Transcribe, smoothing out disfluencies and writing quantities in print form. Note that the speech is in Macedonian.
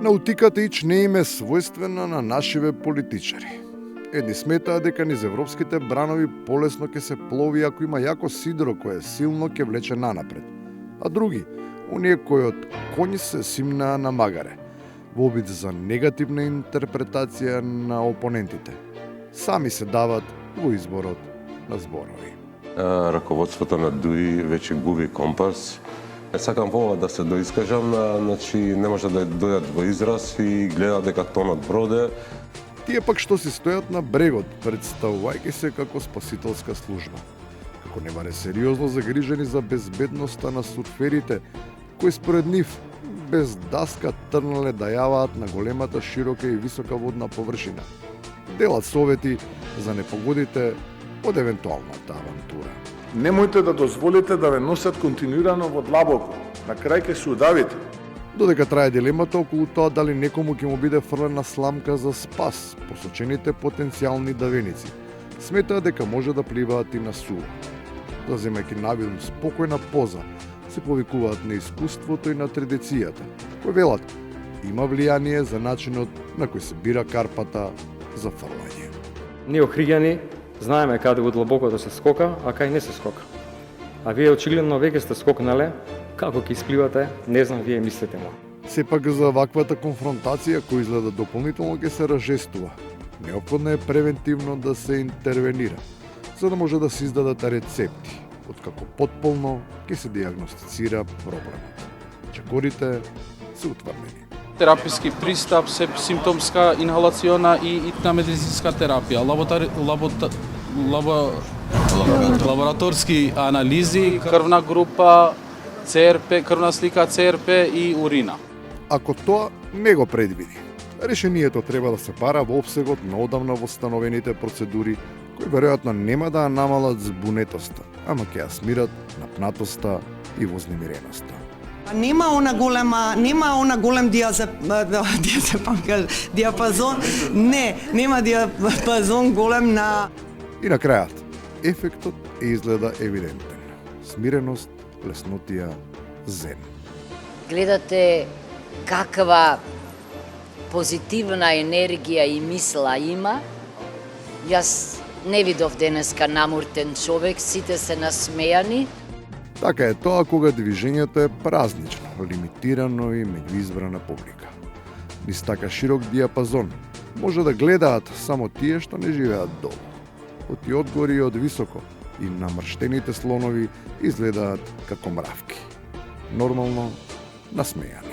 Наутиката ич не им е својствена на нашиве политичари. Едни сметаат дека низ европските бранови полесно ќе се плови ако има јако сидро кое силно ќе влече нанапред. А други, оние кои од коњ се симнаа на магаре, во обид за негативна интерпретација на опонентите. Сами се дават во изборот на зборови. Раководството на ДУИ веќе губи компас. Сакам повод да се доискажам, значи не може да дојдат во израз и гледат дека тонот броде. Тие пак што си стојат на брегот, представувајќи се како спасителска служба. Како не баре сериозно загрижени за безбедноста на сурферите, кои според нив без даска трнале да јаваат на големата, широка и висока водна површина. Делат совети за непогодите од евентуалната авантура. Немојте да дозволите да ве носат континуирано во длабоко, на крај ќе се удавите. Додека трае дилемата околу тоа дали некому ќе му биде фрлена сламка за спас посочените потенцијални давеници, сметаат дека може да пливаат и на суво. Заземајќи навидум спокојна поза, се повикуваат на искуството и на традицијата, кои велат има влијание за начинот на кој се бира карпата за фрлање. Ние охриѓани знаеме каде во длабокото се скока, а кај не се скока. А вие очигледно веќе сте скокнале, како ќе испливате, не знам вие мислите му. Сепак за ваквата конфронтација кој изгледа дополнително ќе се разжестува. Неопходно е превентивно да се интервенира, за да може да се издадат рецепти, откако потполно ќе се дијагностицира проблемот. Чекорите се утврдени. Тераписки пристап, симптомска, инхалациона и итна медицинска терапија, лабораторски анализи, крвна група, ЦРП, крвна слика ЦРП и урина. Ако тоа не го предвиди, решението треба да се бара во опсегот на одамна восстановените процедури, кои веројатно нема да намалат збунетоста, ама ќе ја смират напнатоста и вознемиреноста. Нема она голем диапазон, нема диапазон голем на... И на крајот, ефектот изгледа евидентен. Смиреност, леснотија, зен. Гледате каква позитивна енергија и мисла има. Јас не видов денеска намуртен човек, сите се насмејани. Така е тоа кога движењето е празнично, лимитирано и меѓуизбрана публика. Низ така широк диапазон може да гледаат само тие што не живеат долу. Од и одгори и од високо, и намрштените слонови изгледаат како мравки. Нормално насмејани.